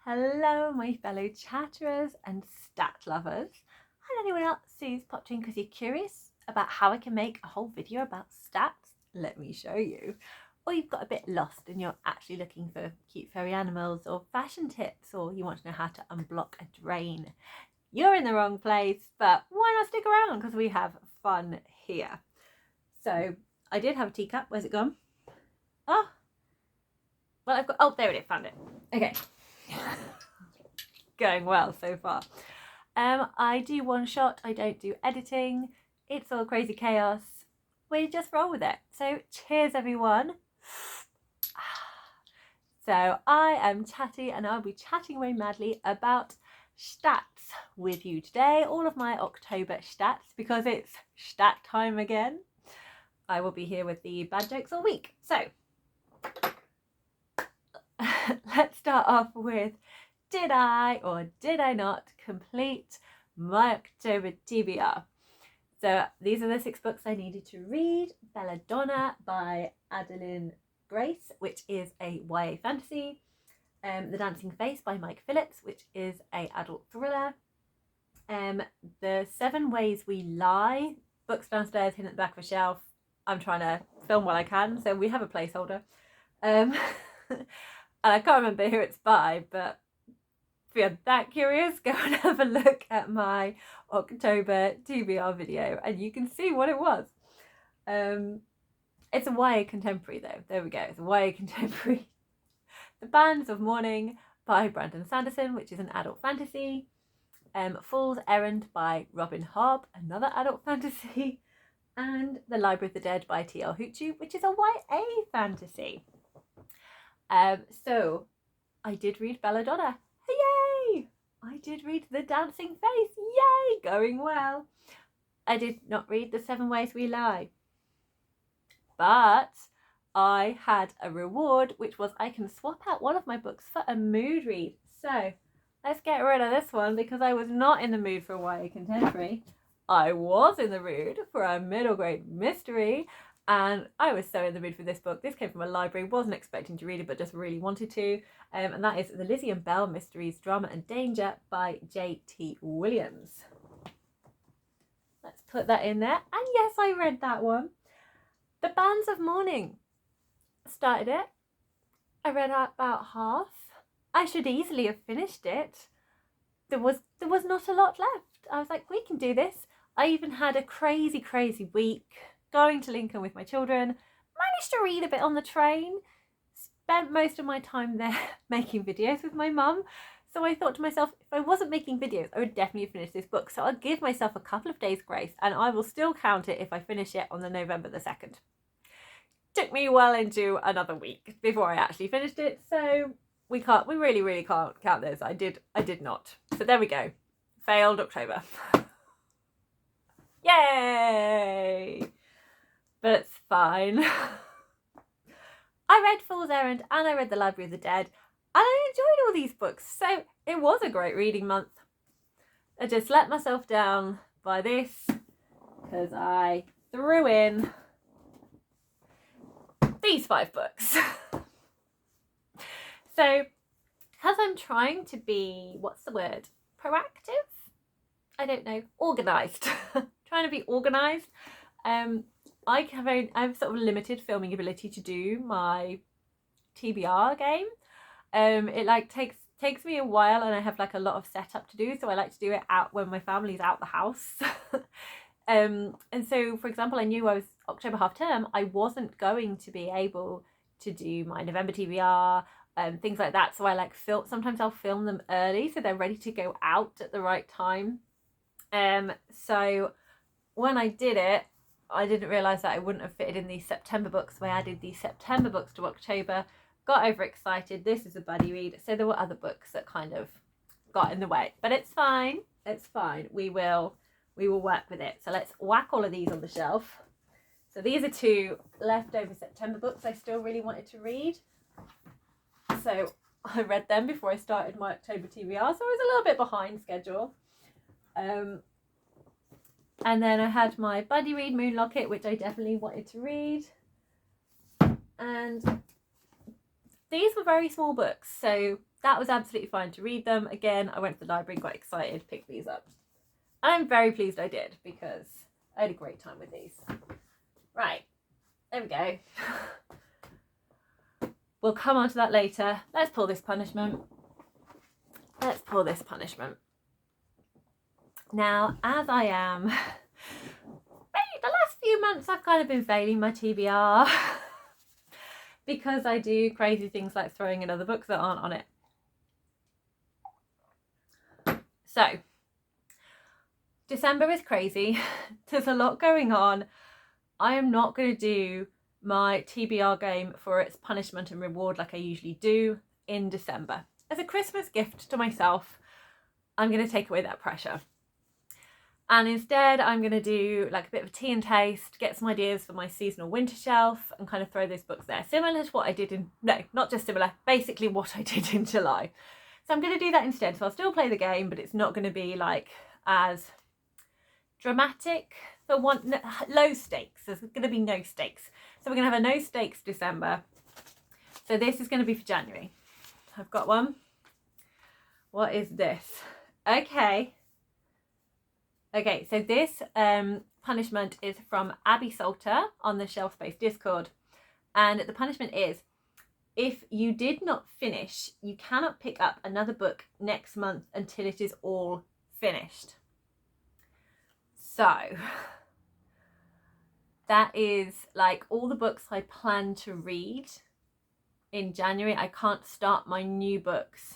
Hello my fellow chatterers and stat lovers, and anyone else who's popped in because you're curious about how I can make a whole video about stats. Let me show you. Or you've got a bit lost and you're actually looking for cute furry animals or fashion tips, or you want to know how to unblock a drain. You're in the wrong place, but why not stick around because we have fun here. So I did have a teacup. Where's it gone? Oh, well I've got, oh there it is, found it. Okay. Going well so far. I do one shot, I don't do editing. It's all crazy chaos. We just roll with it. So cheers everyone. So I am Chatty and I'll be chatting away madly about stats with you today. All of my October stats because it's stat time again. I will be here with the bad jokes all week. So let's start off with, did I or did I not complete my October TBR? So these are the 6 books I needed to read. Belladonna by Adeline Grace, which is a YA fantasy. The Dancing Face by Mike Phillips, which is a adult thriller. The 7 Ways We Lie, books downstairs hidden at the back of a shelf. I'm trying to film while I can, so we have a placeholder. And I can't remember who it's by, but if you're that curious, go and have a look at my October TBR video and you can see what it was. It's a YA contemporary though. There we go. It's a YA contemporary. The Bands of Mourning by Brandon Sanderson, which is an adult fantasy. Fool's Errand by Robin Hobb, another adult fantasy. And The Library of the Dead by T.L. Hoochoo, which is a YA fantasy. So I did read Belladonna. Yay! I did read The Dancing Face. Yay! Going well. I did not read The 7 Ways We Lie. But I had a reward, which was I can swap out one of my books for a mood read. So let's get rid of this one because I was not in the mood for a YA contemporary. I was in the mood for a middle grade mystery. And I was so in the mood for this book. This came from a library, wasn't expecting to read it, but just really wanted to. And that is The Lizzie and Belle Mysteries, Drama and Danger by J.T. Williams. Let's put that in there. And yes, I read that one. The Bands of Mourning. Started it. I read about half. I should easily have finished it. There was not a lot left. I was like, we can do this. I even had a crazy week. Going to Lincoln with my children, managed to read a bit on the train, spent most of my time there making videos with my mum. So I thought to myself, if I wasn't making videos, I would definitely finish this book. So I'll give myself a couple of days grace and I will still count it if I finish it on the November the 2nd. Took me well into another week before I actually finished it. So we really can't count this. I did not. So there we go. Failed October. Yay! But it's fine. I read Fool's Errand and I read The Library of the Dead and I enjoyed all these books. So it was a great reading month. I just let myself down by this because I threw in these 5 books. So because I'm trying to be, what's the word? Proactive? I don't know. Organised. Trying to be organised. I have sort of limited filming ability to do my TBR game. It like takes me a while and I have like a lot of setup to do, so I like to do it out when my family's out the house. And so for example, I knew I was October half term, I wasn't going to be able to do my November TBR, things like that. So I like sometimes I'll film them early so they're ready to go out at the right time. So when I did it, I didn't realise that I wouldn't have fitted in these September books, so I added these September books to October, got overexcited. This is a buddy read, so there were other books that kind of got in the way, but it's fine. It's fine. We will work with it. So let's whack all of these on the shelf. So these are 2 leftover September books I still really wanted to read. So I read them before I started my October TBR, so I was a little bit behind schedule. And then I had my buddy read Moonlocket, which I definitely wanted to read. And these were very small books. So that was absolutely fine to read them. Again, I went to the library, quite excited, picked these up. I'm very pleased I did because I had a great time with these. Right, there we go. We'll come on to that later. Let's pull this punishment. Let's pull this punishment. Now, as I am, the last few months I've kind of been failing my TBR because I do crazy things like throwing in other books that aren't on it. So, December is crazy. There's a lot going on. I am not going to do my TBR game for its punishment and reward like I usually do in December. As a Christmas gift to myself, I'm going to take away that pressure. And instead, I'm going to do like a bit of a tea and taste, get some ideas for my seasonal winter shelf and kind of throw those books there. Similar to what I did in, no, not just similar, basically what I did in July. So I'm going to do that instead. So I'll still play the game, but it's not going to be like as dramatic for one, low stakes. There's going to be no stakes. So we're going to have a no stakes December. So this is going to be for January. I've got one. What is this? Okay, so this punishment is from Abby Salter on the Shelf Space Discord. And the punishment is, if you did not finish, you cannot pick up another book next month until it is all finished. So that is like all the books I plan to read in January. I can't start my new books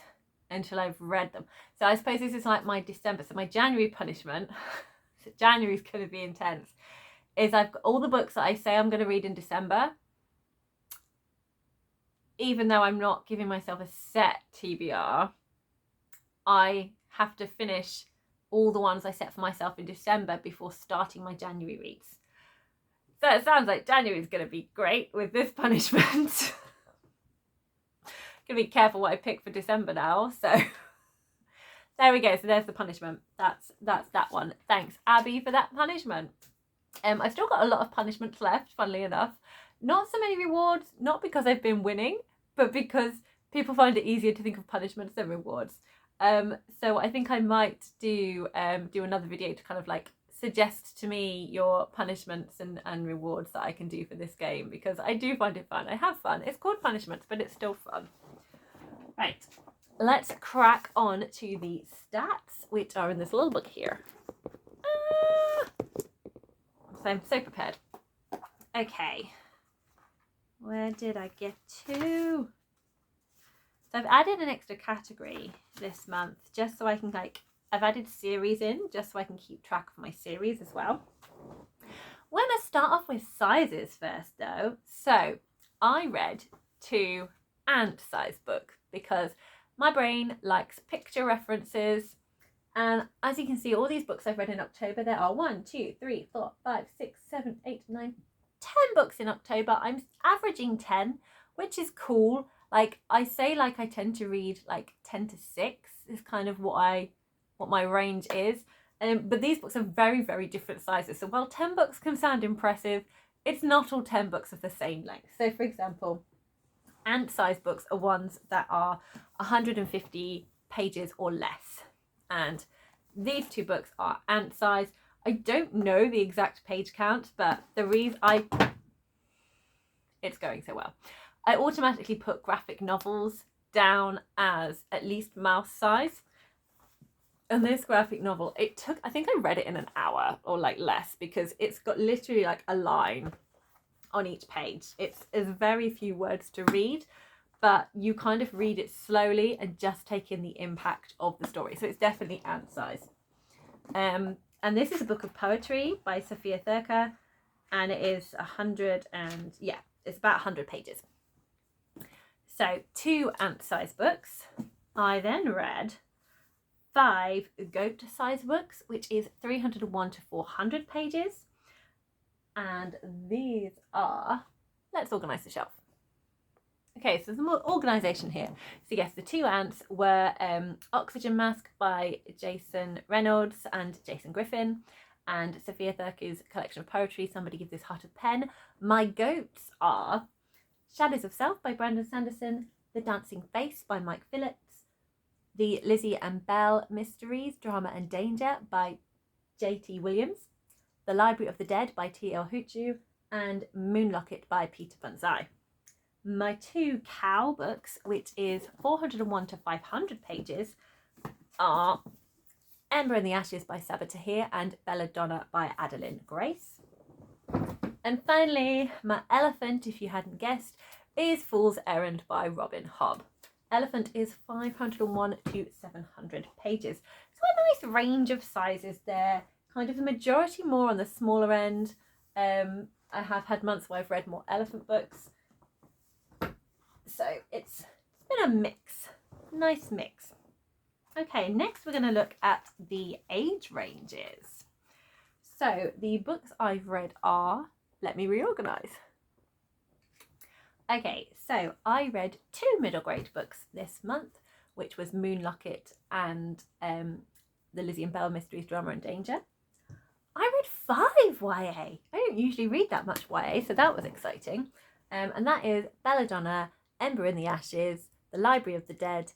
until I've read them. So I suppose this is like my December. So my January punishment, so January's going to be intense, is I've got all the books that I say I'm going to read in December, even though I'm not giving myself a set TBR, I have to finish all the ones I set for myself in December before starting my January reads. So it sounds like January's going to be great with this punishment. Gonna be careful what I pick for December now. So there we go. So there's the punishment. That's that one. Thanks, Abby, for that punishment. I've still got a lot of punishments left, funnily enough. Not so many rewards, not because I've been winning, but because people find it easier to think of punishments than rewards. So I think I might do another video to kind of like suggest to me your punishments and rewards that I can do for this game, because I do find it fun. I have fun. It's called punishments, but it's still fun. Right, let's crack on to the stats, which are in this little book here. So I'm so prepared. Okay, where did I get to? So I've added an extra category this month just so I can I've added series in just so I can keep track of my series as well. We're going to start off with sizes first though. So I read 2 ant-size books because my brain likes picture references, and as you can see, all these books I've read in October, there are 1, 2, 3, 4, 5, 6, 7, 8, 9, 10 books in October. I'm averaging 10, which is cool. Like I say, like I tend to read like 10 to 6 is kind of what my range is. But these books are very, very different sizes. So while 10 books can sound impressive, it's not all 10 books of the same length. So for example, ant-size books are ones that are 150 pages or less. And these 2 books are ant-size. I don't know the exact page count, but the reason it's going so well. I automatically put graphic novels down as at least mouse size. And this graphic novel, I think I read it in an hour or like less, because it's got literally like a line on each page. It's very few words to read, but you kind of read it slowly and just take in the impact of the story. So it's definitely ant size. And this is a book of poetry by Sophia Thurker, and it is 100 and yeah, it's about 100 pages. So 2 ant-size books. I then read 5 goat-size books, which is 301 to 400 pages. And these are, let's organise the shelf. Okay, so there's more organisation here. So yes, the 2 ants were Oxygen Mask by Jason Reynolds and Jason Griffin, and Sophia Thurker's collection of poetry, Somebody Give This Heart a Pen. My goats are Shadows of Self by Brandon Sanderson, The Dancing Face by Mike Phillips, the Lizzie and Belle Mysteries, Drama and Danger by J.T. Williams, The Library of the Dead by T.L. Huchu, and Moonlocket by Peter Bunzai. My two cow books, which is 401 to 500 pages, are Ember in the Ashes by Saba Tahir and Belladonna by Adeline Grace. And finally, my elephant, if you hadn't guessed, is Fool's Errand by Robin Hobb. Elephant is 501 to 700 pages. So a nice range of sizes there, kind of the majority more on the smaller end. I have had months where I've read more elephant books. So it's been a mix, nice mix. Okay, next we're going to look at the age ranges. So the books I've read are, let me reorganise. Okay, so I read 2 middle grade books this month, which was Moonlocket and the Lizzie and Belle Mysteries, Drama and Danger. I read 5 YA. I don't usually read that much YA, so that was exciting. And that is Belladonna, Ember in the Ashes, The Library of the Dead,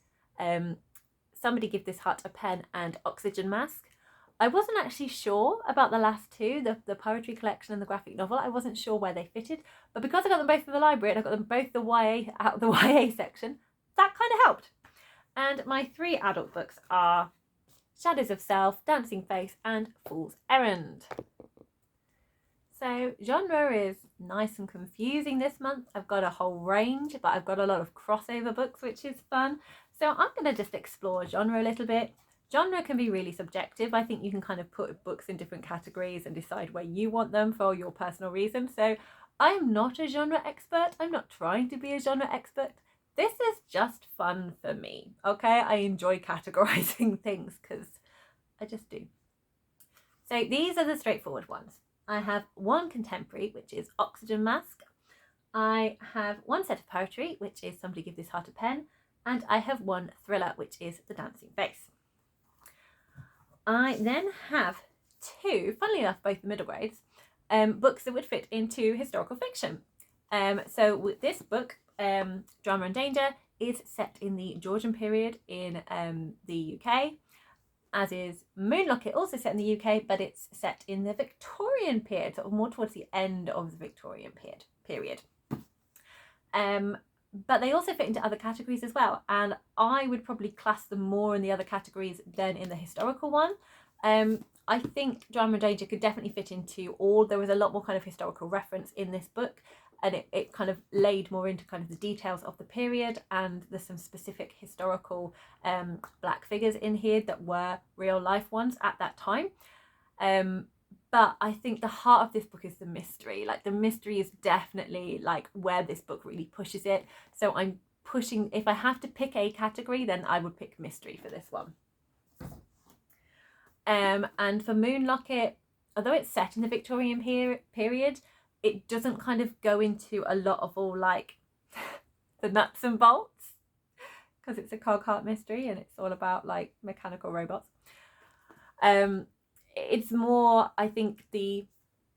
Somebody Give This Heart a Pen, and Oxygen Mask. I wasn't actually sure about the last 2, the poetry collection and the graphic novel. I wasn't sure where they fitted, but because I got them both from the library and I got them both the YA out of the YA section, that kind of helped. And my 3 adult books are Shadows of Self, Dancing Face, and Fool's Errand. So genre is nice and confusing this month. I've got a whole range, but I've got a lot of crossover books, which is fun. So I'm going to just explore genre a little bit. Genre can be really subjective. I think you can kind of put books in different categories and decide where you want them for your personal reasons. So I am not a genre expert. I'm not trying to be a genre expert. This is just fun for me, okay? I enjoy categorizing things because I just do. So these are the straightforward ones. I have 1 contemporary, which is Oxygen Mask. I have 1 set of poetry, which is Somebody Give This Heart a Pen. And I have 1 thriller, which is The Dancing Face. I then have 2, funnily enough, both the middle grades, books that would fit into historical fiction. So with this book, Drama and Danger, is set in the Georgian period in the UK, as is Moonlocket, also set in the UK, but it's set in the Victorian period, sort of more towards the end of the Victorian period. But they also fit into other categories as well, and I would probably class them more in the other categories than in the historical one. I think Drama and Danger could definitely fit into all. There was a lot more kind of historical reference in this book, and it kind of laid more into kind of the details of the period, and there's some specific historical black figures in here that were real life ones at that time. But I think the heart of this book is the mystery. Like, the mystery is definitely like where this book really pushes it. So I'm pushing, if I have to pick a category, then I would pick mystery for this one. And for Moonlocket, although it's set in the Victorian period, it doesn't kind of go into a lot of all like the nuts and bolts, because it's a Cogheart mystery and it's all about like mechanical robots. It's more, I think the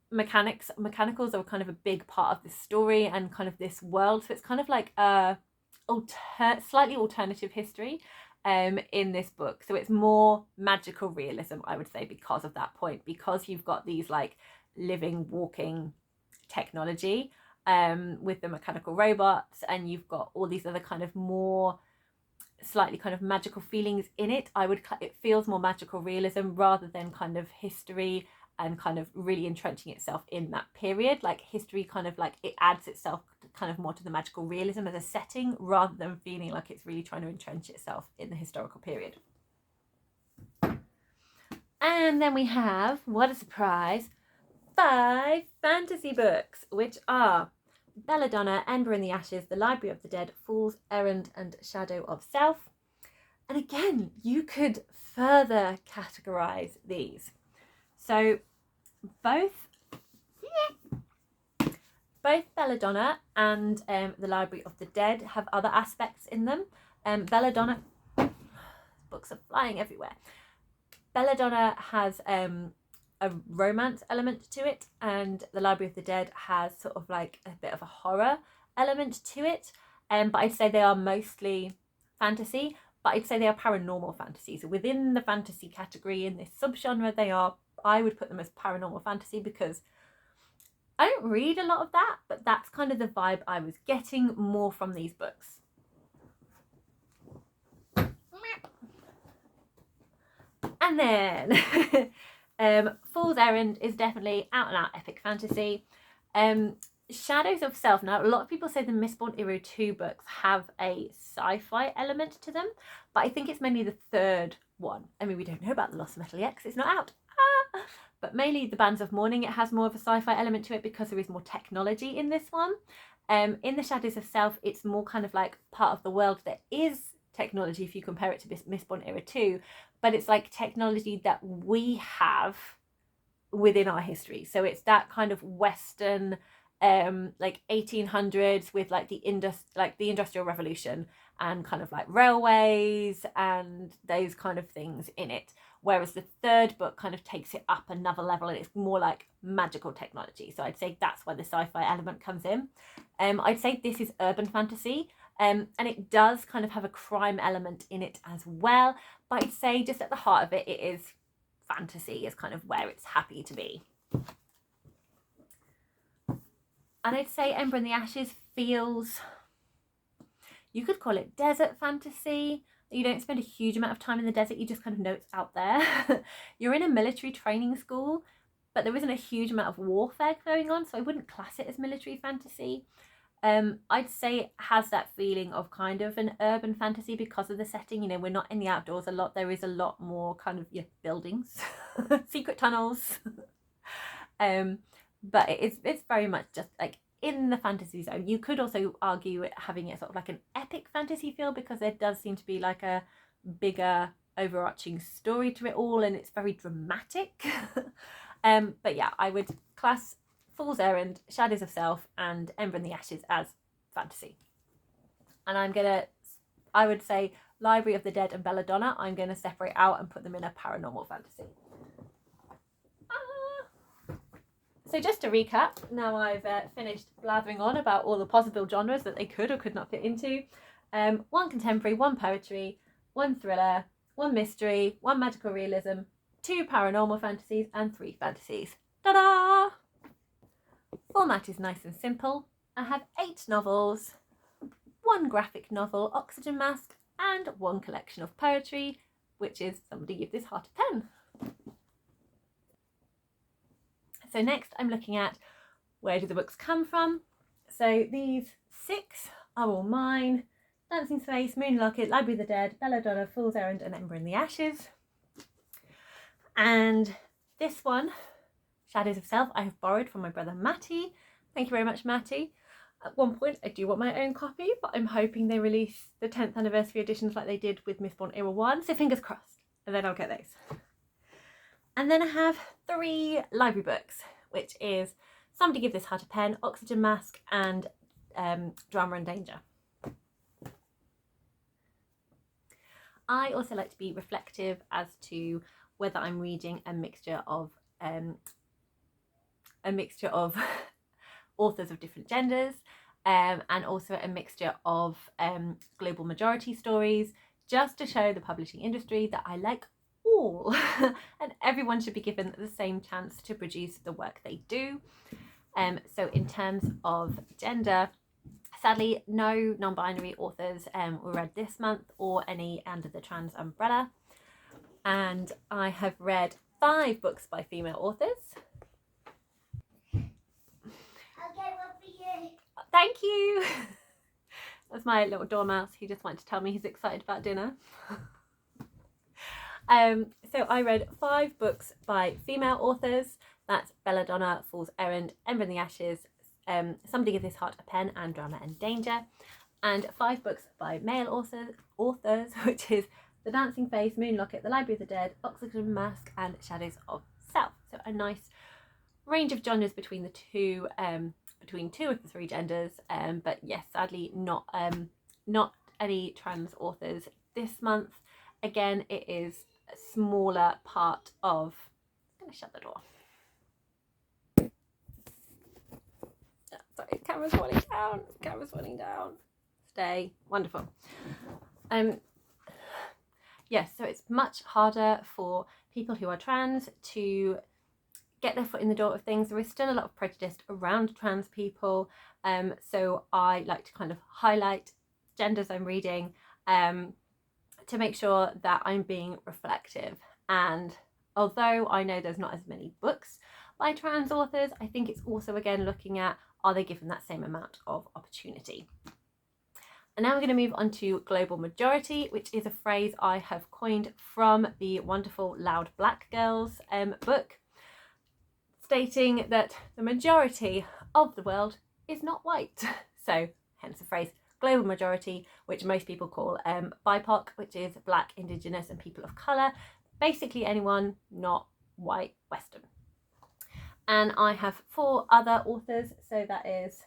mechanicals are kind of a big part of this story and kind of this world. So it's kind of like a slightly alternative history in this book. So it's more magical realism, I would say, because of that point, because you've got these like living, walking technology with the mechanical robots, and you've got all these other kind of more slightly kind of magical feelings in it. It feels more magical realism rather than kind of history and kind of really entrenching itself in that period. Like, history kind of like it adds itself kind of more to the magical realism as a setting rather than feeling like it's really trying to entrench itself in the historical period. And then we have, what a surprise, 5 fantasy books, which are Belladonna, Ember in the Ashes, The Library of the Dead, Fool's Errand, and Shadow of Self. And again, you could further categorize these. So both Belladonna and The Library of the Dead have other aspects in them. Belladonna, books are flying everywhere. Belladonna has a romance element to it, and The Library of the Dead has sort of like a bit of a horror element to it. But I'd say they are mostly fantasy. but I'd say they are paranormal fantasy. So within the fantasy category in this subgenre, they are, I would put them as paranormal fantasy because I don't read a lot of that, but that's kind of the vibe I was getting more from these books. And then Fool's Errand is definitely out and out epic fantasy. Shadows of Self. Now, a lot of people say the Mistborn Era 2 books have a sci-fi element to them, but I think it's mainly the third one. I mean, we don't know about the Lost Metal yet because it's not out. But mainly the Bands of Mourning, it has more of a sci-fi element to it because there is more technology in this one. In the Shadows of Self, it's more kind of like part of the world that is technology if you compare it to Mistborn Era 2, but it's like technology that we have within our history. So it's that kind of Western, like 1800s with like the Industrial Revolution and kind of like railways and those kind of things in it. Whereas the third book kind of takes it up another level and it's more like magical technology. So I'd say that's where the sci-fi element comes in. I'd say this is urban fantasy. And it does kind of have a crime element in it as well. But I'd say just at the heart of it, it is fantasy is kind of where it's happy to be. And I'd say Ember and the Ashes feels, you could call it desert fantasy. You don't spend a huge amount of time in the desert, you just kind of know it's out there. You're in a military training school, but there isn't a huge amount of warfare going on, so I wouldn't class it as military fantasy. I'd say it has that feeling of kind of an urban fantasy because of the setting. You know, we're not in the outdoors a lot. There is a lot more kind of buildings, secret tunnels. But it's very much just like in the fantasy zone. You could also argue it having it sort of like an epic fantasy feel because there does seem to be like a bigger overarching story to it all, and it's very dramatic. But yeah, I would class Fool's Errand, Shadows of Self, and Ember and the Ashes as fantasy. And I would say Library of the Dead and Belladonna, I'm going to separate out and put them in a paranormal fantasy. So just to recap, now I've finished blathering on about all the possible genres that they could or could not fit into. 1 contemporary, 1 poetry, 1 thriller, 1 mystery, 1 magical realism, 2 paranormal fantasies, and 3 fantasies. Ta-da! Format is nice and simple. I have 8 novels, 1 graphic novel, Oxygen Mask, and 1 collection of poetry, which is Somebody Give This Heart a Pen. So next I'm looking at where do the books come from. So these 6 are all mine. Dancing Space, Moonlocket, Library of the Dead, Belladonna, Fool's Errand, and Ember in the Ashes. And this one, Shadows of Self, I have borrowed from my brother Matty. Thank you very much, Matty. At one point I do want my own copy, but I'm hoping they release the 10th anniversary editions like they did with Mistborn Era 1, so fingers crossed, and then I'll get those. And then I have 3 library books, which is Somebody Give This Heart a Pen, Oxygen Mask, and Drama and Danger. I also like to be reflective as to whether I'm reading a mixture of authors of different genders, and also a mixture of global majority stories, just to show the publishing industry that I like all and everyone should be given the same chance to produce the work they do. So in terms of gender, sadly no non-binary authors were read this month or any under the trans umbrella, and I have read 5 books by female authors. Thank you. That's my little dormouse. He just wanted to tell me he's excited about dinner. So I read 5 books by female authors. That's Belladonna, Fool's Errand, Ember in the Ashes, Somebody Give This Heart a Pen, and Drama and Danger. And 5 books by male authors, which is The Dancing Face, Moonlocket, The Library of the Dead, Oxygen Mask, and Shadows of Self. So a nice range of genres between the two of the 3 genders. But yes, sadly not any trans authors this month. Again, it is a smaller part of, I'm going to shut the door. Oh, sorry, camera's falling down. Stay. Wonderful. Yes, so it's much harder for people who are trans to get their foot in the door of things. There is still a lot of prejudice around trans people, so I like to kind of highlight genders I'm reading to make sure that I'm being reflective. And although I know there's not as many books by trans authors, I think it's also again looking at, are they given that same amount of opportunity? And now we're going to move on to global majority, which is a phrase I have coined from the wonderful Loud Black Girls book, stating that the majority of the world is not white. So hence the phrase global majority, which most people call BIPOC, which is Black, Indigenous and people of colour. Basically anyone not white, Western. And I have 4 other authors, so that is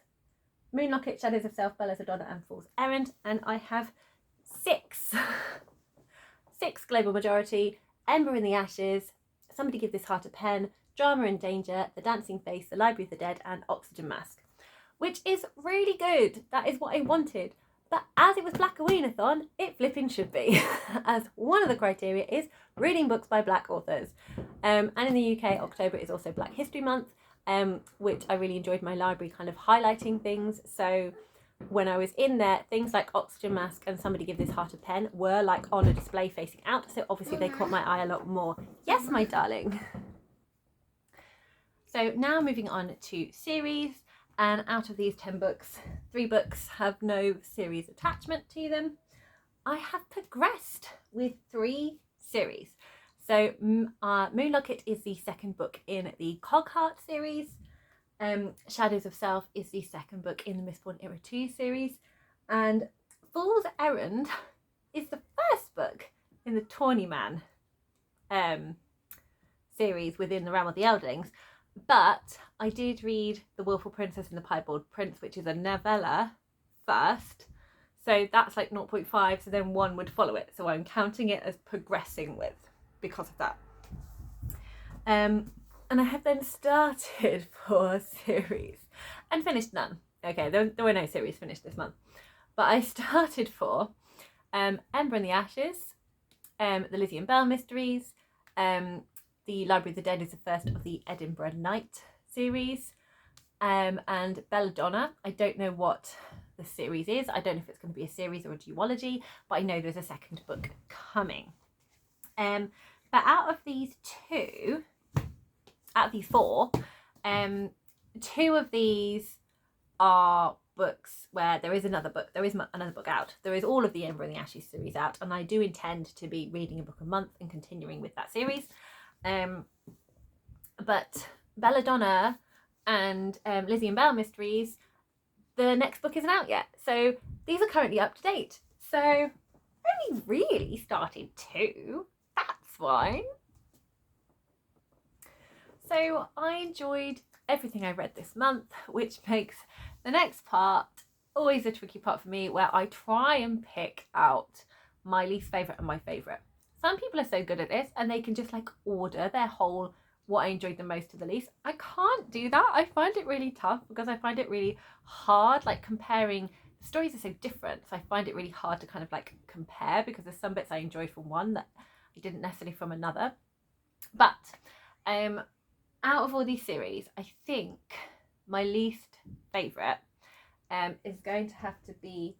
Moonlocket, Shadows of Self, Belladonna and Fool's Errand. And I have 6 global majority: Ember in the Ashes, Somebody Give This Heart a Pen, Drama and Danger, The Dancing Face, The Library of the Dead and Oxygen Mask, which is really good. That is what I wanted. But as it was Black-a-Weenathon, it flipping should be, as one of the criteria is reading books by Black authors. And in the UK, October is also Black History Month, which I really enjoyed my library kind of highlighting things. So when I was in there, things like Oxygen Mask and Somebody Give This Heart a Pen were like on a display facing out. So obviously they caught my eye a lot more. Yes, my darling. So now moving on to series. And out of these 10 books, 3 books have no series attachment to them. I have progressed with 3 series. So Moonlocket is the 2nd book in the Cogheart series. Shadows of Self is the 2nd book in the Mistborn Era 2 series. And Fool's Errand is the 1st book in the Tawney Man series within the realm of the Elderlings. But I did read The Willful Princess and the Piebald Prince, which is a novella, first. So that's like 0.5, so then 1 would follow it. So I'm counting it as progressing with because of that. And I have then started 4 series and finished none. Okay, there were no series finished this month. But I started 4. Ember in the Ashes, the Lizzie and Belle mysteries, the Library of the Dead is the first of the Edinburgh Night series, and Belladonna. I don't know what the series is. I don't know if it's going to be a series or a duology, but I know there's a 2nd book coming. But out of these 4, 2 of these are books where there is another book. There is another book out. There is all of the Ember in the Ashes series out, and I do intend to be reading a book a month and continuing with that series. But Belladonna and Lizzie and Belle mysteries, the next book isn't out yet. So these are currently up to date. So only really started 2. That's fine. So I enjoyed everything I read this month, which makes the next part always a tricky part for me, where I try and pick out my least favourite and my favourite. Some people are so good at this and they can just like order their whole what I enjoyed the most to the least. I can't do that. I find it really tough because I find it really hard, like comparing. The stories are so different, so I find it really hard to kind of like compare, because there's some bits I enjoyed from one that I didn't necessarily from another. But out of all these series, I think my least favourite is going to have to be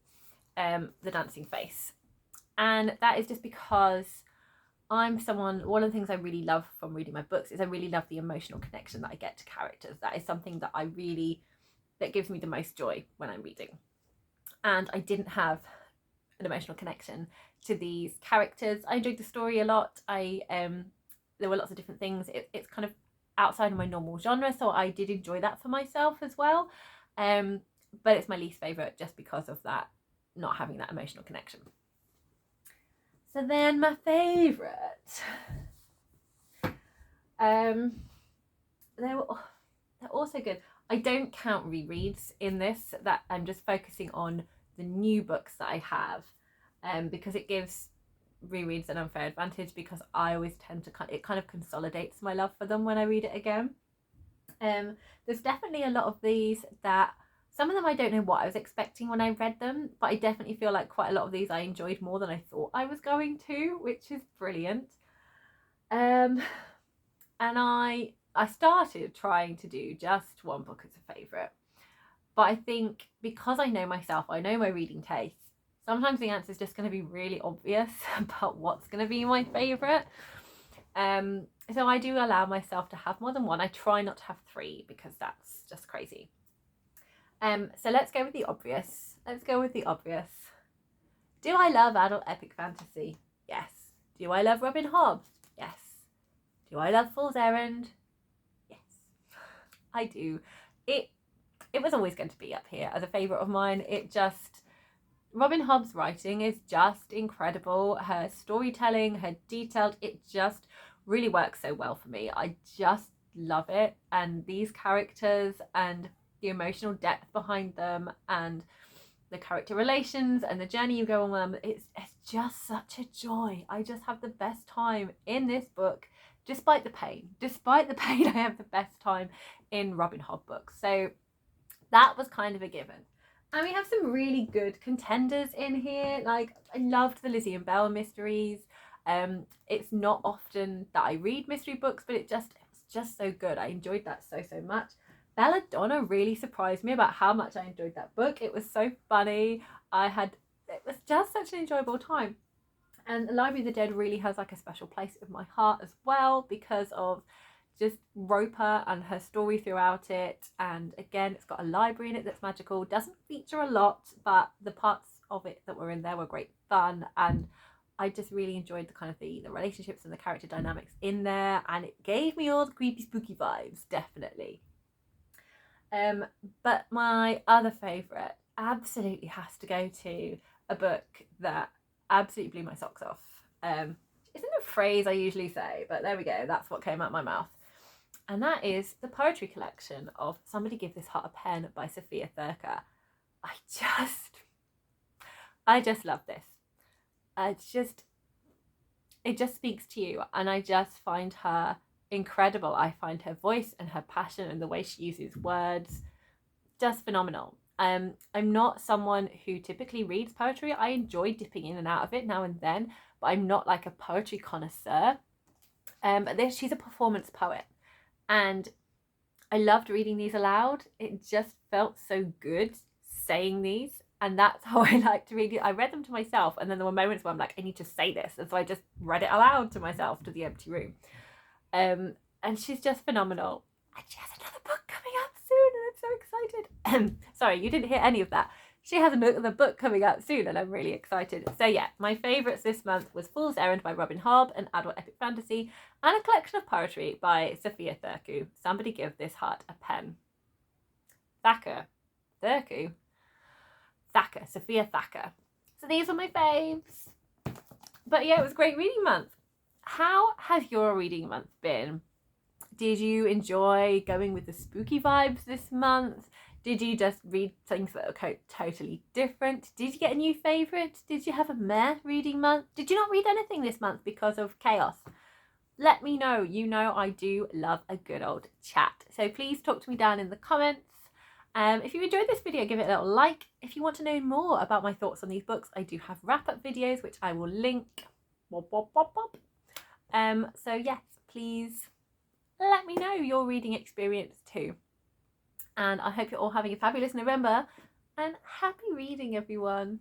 The Dancing Face. And that is just because I'm someone, one of the things I really love from reading my books is I really love the emotional connection that I get to characters. That is something that that gives me the most joy when I'm reading. And I didn't have an emotional connection to these characters. I enjoyed the story a lot. There were lots of different things. It's kind of outside of my normal genre, so I did enjoy that for myself as well. But it's my least favourite just because of that, not having that emotional connection. So then my favourite, they're also good. I don't count rereads in this, that I'm just focusing on the new books that I have, because it gives rereads an unfair advantage, because I always tend to it kind of consolidates my love for them when I read it again. There's definitely a lot of these that Some of them I don't know what I was expecting when I read them, but I definitely feel like quite a lot of these I enjoyed more than I thought I was going to, which is brilliant. And I started trying to do just one book as a favourite. But I think because I know myself, I know my reading taste, sometimes the answer is just going to be really obvious about what's going to be my favourite. So I do allow myself to have more than one. I try not to have 3 because that's just crazy. So let's go with the obvious. Do I love adult epic fantasy? Yes. Do I love Robin Hobb? Yes. Do I love Fool's Errand? Yes. I do. It was always going to be up here as a favourite of mine. Robin Hobb's writing is just incredible. Her storytelling, her detailed, it just really works so well for me. I just love it. And these characters and the emotional depth behind them and the character relations and the journey you go on them, it's just such a joy. I just have the best time in this book, despite the pain. I have the best time in Robin Hobb books. So that was kind of a given. And we have some really good contenders in here. Like, I loved the Lizzie and Belle mysteries. It's not often that I read mystery books, but it was just so good. I enjoyed that so much. Belladonna really surprised me about how much I enjoyed that book. It was so funny. It was just such an enjoyable time. And The Library of the Dead really has like a special place in my heart as well because of just Roper and her story throughout it. And again, it's got a library in it that's magical. Doesn't feature a lot, but the parts of it that were in there were great fun. And I just really enjoyed the kind of the relationships and the character dynamics in there. And it gave me all the creepy, spooky vibes, definitely. But my other favourite absolutely has to go to a book that absolutely blew my socks off. Isn't a phrase I usually say, but there we go. That's what came out my mouth. And that is the poetry collection of Somebody Give This Heart a Pen by Sophia Thurker. I just love this. It just speaks to you, and I just find her incredible. I find her voice and her passion and the way she uses words just phenomenal. I'm not someone who typically reads poetry. I enjoy dipping in and out of it now and then, but I'm not like a poetry connoisseur. She's a performance poet, and I loved reading these aloud. It just felt so good saying these, and that's how I like to read it. I read them to myself, and then there were moments where I'm like, I need to say this, and so I just read it aloud to myself to the empty room. And she's just phenomenal. And she has another book coming up soon, and I'm so excited. Sorry, you didn't hear any of that. She has another book coming out soon, and I'm really excited. So yeah, my favourites this month was Fool's Errand by Robin Hobb, an adult epic fantasy, and a collection of poetry by Sophia Thurker. Somebody Give This Heart a Pen. Sophia Thurker. So these are my faves. But yeah, it was a great reading month. How has your reading month been? Did you enjoy going with the spooky vibes this month? Did you just read things that are totally different? Did you get a new favourite? Did you have a meh reading month? Did you not read anything this month because of chaos? Let me know. You know I do love a good old chat. So please talk to me down in the comments. If you enjoyed this video, give it a little like. If you want to know more about my thoughts on these books, I do have wrap-up videos, which I will link. So yes, please let me know your reading experience too. And I hope you're all having a fabulous November, and happy reading, everyone.